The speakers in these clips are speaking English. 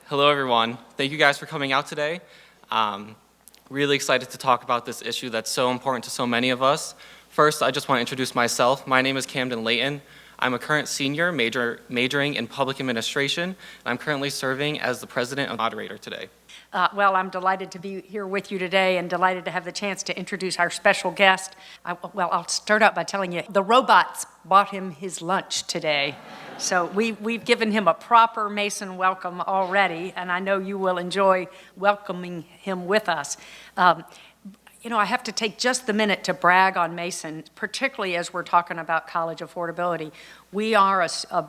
Hello, everyone. Thank you guys for coming out today. Really excited to talk about this issue that's so important to so many of us. First, I just want to introduce myself. My name is Camden Layton. I'm a current senior majoring in public administration, and I'm currently serving as the president and moderator today. Well, I'm delighted to be here with you today and delighted to have the chance to introduce our special guest. I'll start out by telling you, the robots bought him his lunch today. So we've given him a proper Mason welcome already, and I know you will enjoy welcoming him with us. I have to take just the minute to brag on Mason, particularly as we're talking about college affordability. We are a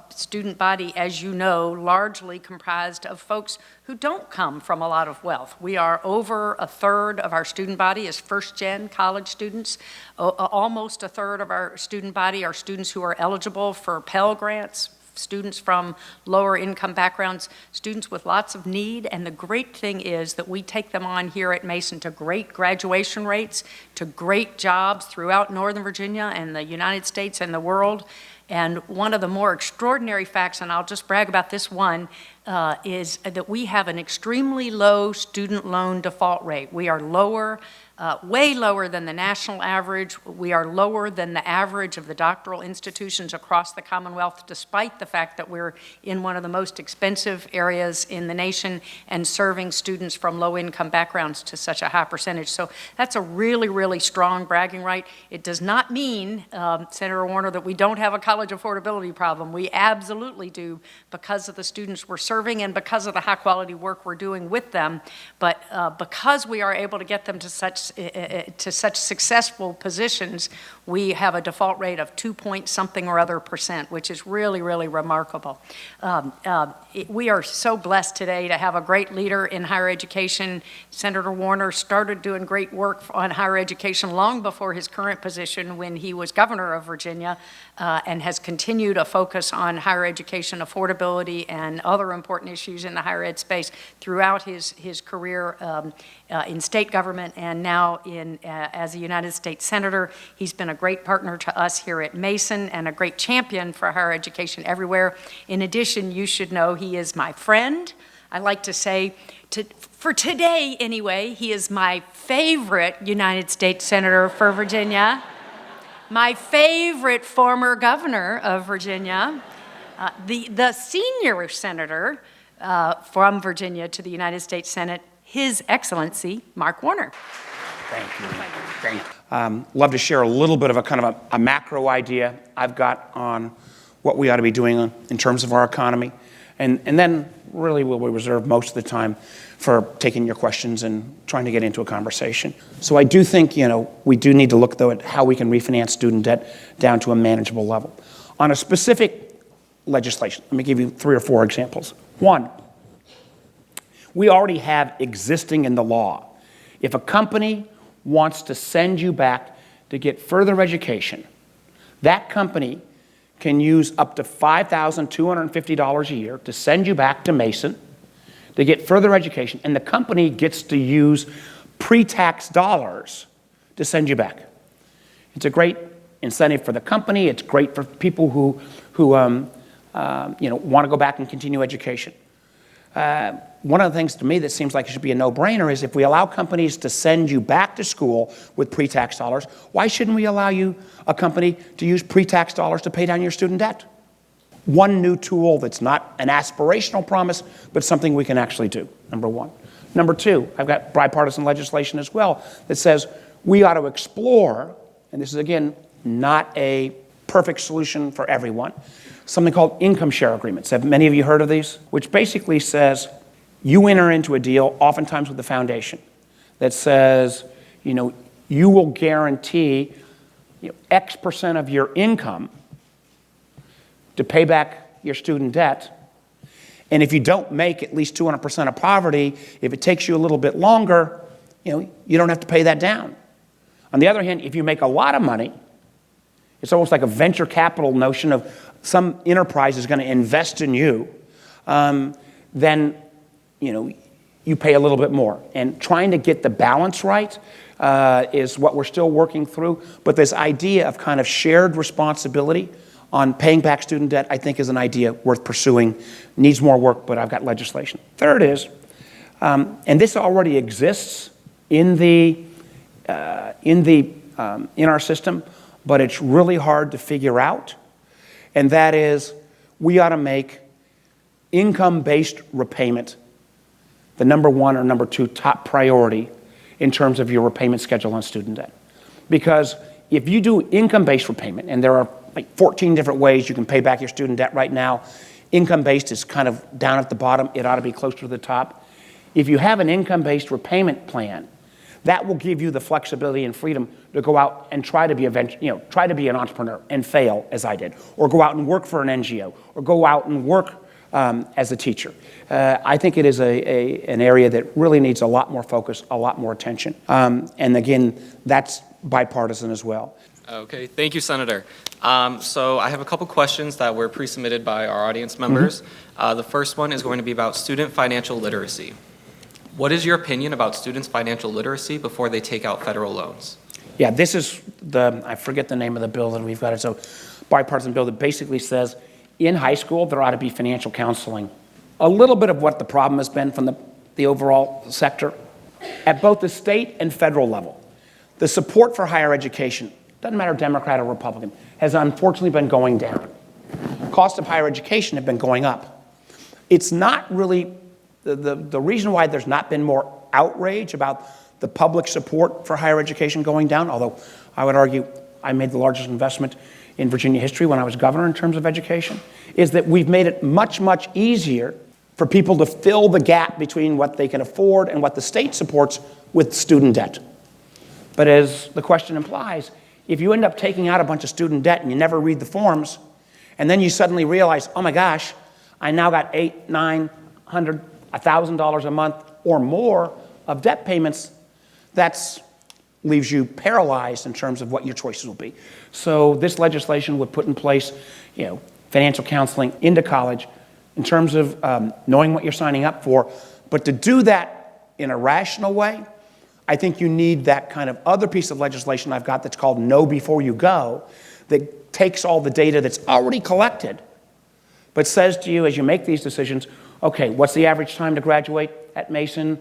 student body, as you know, largely comprised of folks who don't come from a lot of wealth. We are over a third of our student body is first-gen college students. Almost a third of our student body are students who are eligible for Pell grants, students from lower income backgrounds, students with lots of need, and the great thing is that we take them on here at Mason to great graduation rates, to great jobs throughout Northern Virginia and the United States and the world. And one of the more extraordinary facts, and I'll just brag about this one, is that we have an extremely low student loan default rate. We are lower, way lower than the national average. We are lower than the average of the doctoral institutions across the Commonwealth, despite the fact that we're in one of the most expensive areas in the nation and serving students from low-income backgrounds to such a high percentage. So that's a really, really strong bragging right. It does not mean, Senator Warner, that we don't have a college affordability problem. We absolutely do, because of the students we're serving and because of the high-quality work we're doing with them. But because we are able to get them to such successful positions, we have a default rate of 2-point-something or other percent, which is really, really remarkable. We are so blessed today to have a great leader in higher education. Senator Warner started doing great work on higher education long before his current position when he was governor of Virginia, and has continued a focus on higher education affordability and other important issues in the higher ed space throughout his career in state government and now as a United States Senator. He's been a great partner to us here at Mason and a great champion for higher education everywhere. In addition, you should know he is my friend. I like to say, for today anyway, he is my favorite United States Senator for Virginia, my favorite former governor of Virginia, the senior senator from Virginia to the United States Senate, His Excellency Mark Warner. Thank you. Love to share a little bit of a kind of a macro idea I've got on what we ought to be doing in terms of our economy. And then really we'll reserve most of the time for taking your questions and trying to get into a conversation. So I do think, we do need to look, though, at how we can refinance student debt down to a manageable level. On a specific legislation, let me give you 3 or 4 examples. One, we already have existing in the law. If a company wants to send you back to get further education, that company can use up to $5,250 a year to send you back to Mason to get further education, and the company gets to use pre-tax dollars to send you back. It's a great incentive for the company. It's great for people who want to go back and continue education. One of the things to me that seems like it should be a no-brainer is if we allow companies to send you back to school with pre-tax dollars, why shouldn't we allow a company to use pre-tax dollars to pay down your student debt? One new tool that's not an aspirational promise, but something we can actually do, number one. Number two, I've got bipartisan legislation as well that says we ought to explore, and this is, again, not a perfect solution for everyone, something called income share agreements. Have many of you heard of these? Which basically says you enter into a deal, oftentimes with the foundation, that says, you will guarantee X percent of your income to pay back your student debt. And if you don't make at least 200% of poverty, if it takes you a little bit longer, you don't have to pay that down. On the other hand, if you make a lot of money, it's almost like a venture capital notion of some enterprise is going to invest in you, then you pay a little bit more. And trying to get the balance right is what we're still working through. But this idea of kind of shared responsibility on paying back student debt, I think is an idea worth pursuing. Needs more work, but I've got legislation. Third is, and this already exists in our system, but it's really hard to figure out, and that is we ought to make income-based repayment the number one or number two top priority in terms of your repayment schedule on student debt. Because if you do income-based repayment, and there are like 14 different ways you can pay back your student debt right now, income-based is kind of down at the bottom. It ought to be closer to the top. If you have an income-based repayment plan, that will give you the flexibility and freedom to go out and try to be an entrepreneur and fail, as I did, or go out and work for an NGO, or go out and work as a teacher. I think it is an area that really needs a lot more focus, a lot more attention. And again, that's bipartisan as well. Okay, thank you, Senator. So I have a couple questions that were pre-submitted by our audience members. The first one is going to be about student financial literacy. What is your opinion about students' financial literacy before they take out federal loans? Yeah, this is I forget the name of the bill that we've got. It's a bipartisan bill that basically says in high school there ought to be financial counseling. A little bit of what the problem has been from the overall sector at both the state and federal level. The support for higher education, doesn't matter Democrat or Republican, has unfortunately been going down. Costs of higher education have been going up. It's not really the reason why there's not been more outrage about the public support for higher education going down, although I would argue I made the largest investment in Virginia history when I was governor in terms of education, is that we've made it much, much easier for people to fill the gap between what they can afford and what the state supports with student debt. But as the question implies, if you end up taking out a bunch of student debt and you never read the forms, and then you suddenly realize, oh my gosh, I now got $800, $900, $1,000 a month or more of debt payments, that leaves you paralyzed in terms of what your choices will be. So this legislation would put in place, financial counseling into college in terms of knowing what you're signing up for. But to do that in a rational way, I think you need that kind of other piece of legislation I've got that's called Know Before You Go, that takes all the data that's already collected, but says to you as you make these decisions, okay, what's the average time to graduate at Mason?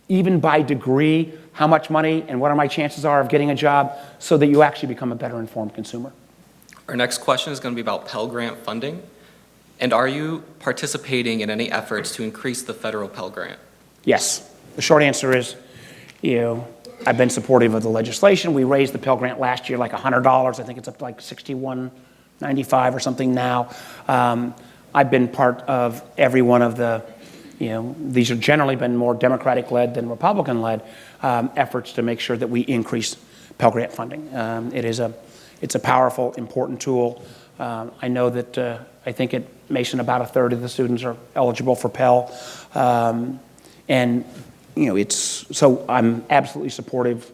Even by degree, how much money and what are my chances are of getting a job, so that you actually become a better informed consumer. Our next question is going to be about Pell Grant funding. And are you participating in any efforts to increase the federal Pell Grant? Yes. The short answer is, I've been supportive of the legislation. We raised the Pell Grant last year like $100. I think it's up to like $61.95 or something now. I've been part of every one of the, these have generally been more Democratic-led than Republican-led efforts to make sure that we increase Pell Grant funding. It's a powerful, important tool. I know that I think at Mason about a third of the students are eligible for Pell. So I'm absolutely supportive,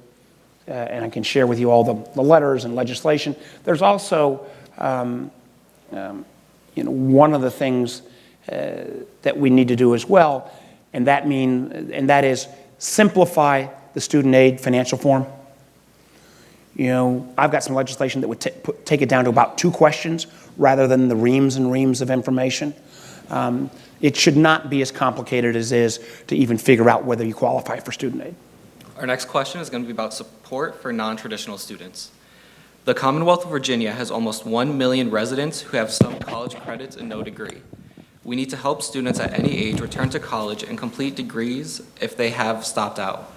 and I can share with you all the letters and legislation. There's also, one of the things that we need to do as well, and that is simplify the student aid financial form. I've got some legislation that would take it down to about 2 questions rather than the reams and reams of information. It should not be as complicated as it is to even figure out whether you qualify for student aid. Our next question is going to be about support for non-traditional students. The Commonwealth of Virginia has almost 1 million residents who have some college credits and no degree. We need to help students at any age return to college and complete degrees if they have stopped out.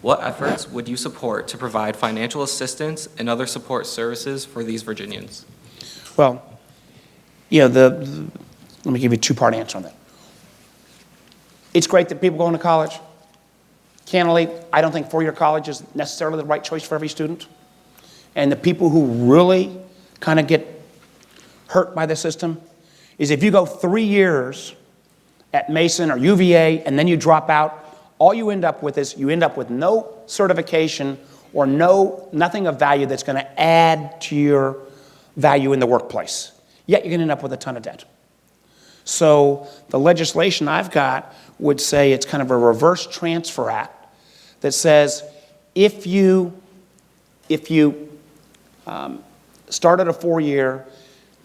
What efforts would you support to provide financial assistance and other support services for these Virginians? Well, let me give you a 2-part answer on that. It's great that people go into college. Candidly, I don't think 4-year college is necessarily the right choice for every student. And the people who really kind of get hurt by the system is if you go 3 years at Mason or UVA and then you drop out, all you end up with is no certification or nothing of value that's going to add to your value in the workplace. Yet you're going to end up with a ton of debt. So the legislation I've got would say it's kind of a reverse transfer act that says if you started a 4-year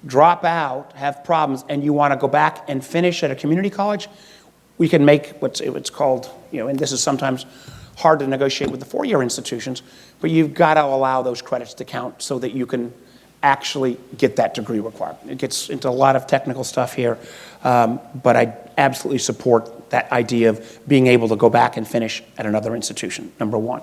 drop out, have problems, and you want to go back and finish at a community college, we can make what's called, and this is sometimes hard to negotiate with the four-year institutions, but you've got to allow those credits to count so that you can actually get that degree requirement. It gets into a lot of technical stuff here, but I absolutely support that idea of being able to go back and finish at another institution, number one.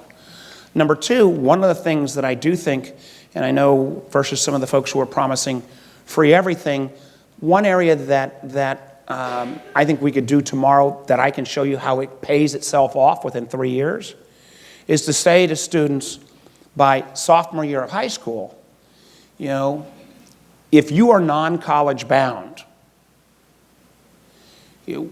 Number two, one of the things that I do think, and I know versus some of the folks who are promising free everything, one area that I think we could do tomorrow that I can show you how it pays itself off within 3 years is to say to students by sophomore year of high school, if you are non-college bound, and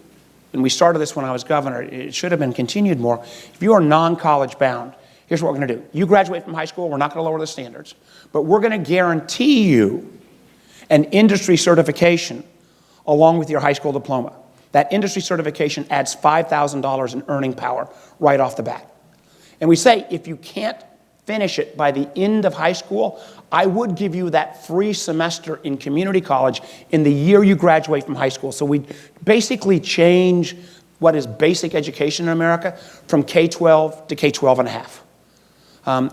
we started this when I was governor, it should have been continued more. If you are non-college bound, here's what we're going to do. You graduate from high school, we're not going to lower the standards, but we're going to guarantee you an industry certification along with your high school diploma. That industry certification adds $5,000 in earning power right off the bat. And we say, if you can't finish it by the end of high school, I would give you that free semester in community college in the year you graduate from high school. So we basically change what is basic education in America from K-12 to K-12 and a half.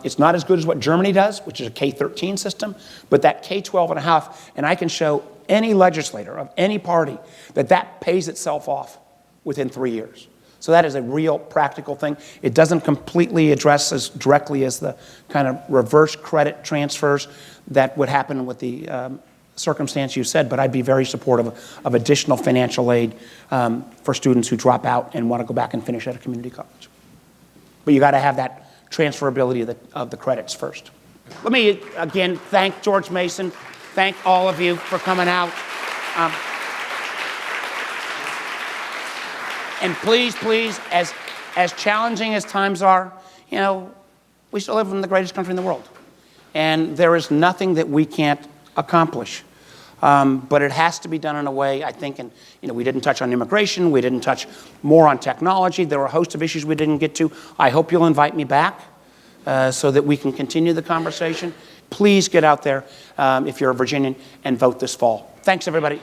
It's not as good as what Germany does, which is a K-13 system, but that K-12 and a half, and I can show any legislator of any party that pays itself off within 3 years. So that is a real practical thing. It doesn't completely address as directly as the kind of reverse credit transfers that would happen with the circumstance you said, but I'd be very supportive of additional financial aid for students who drop out and want to go back and finish at a community college. But you got to have that transferability of the credits first. Let me again thank George Mason, thank all of you for coming out. And please, as challenging as times are, we still live in the greatest country in the world. And there is nothing that we can't accomplish. But it has to be done in a way, I think, and we didn't touch on immigration, we didn't touch more on technology, there were a host of issues we didn't get to. I hope you'll invite me back so that we can continue the conversation. Please get out there if you're a Virginian and vote this fall. Thanks, everybody.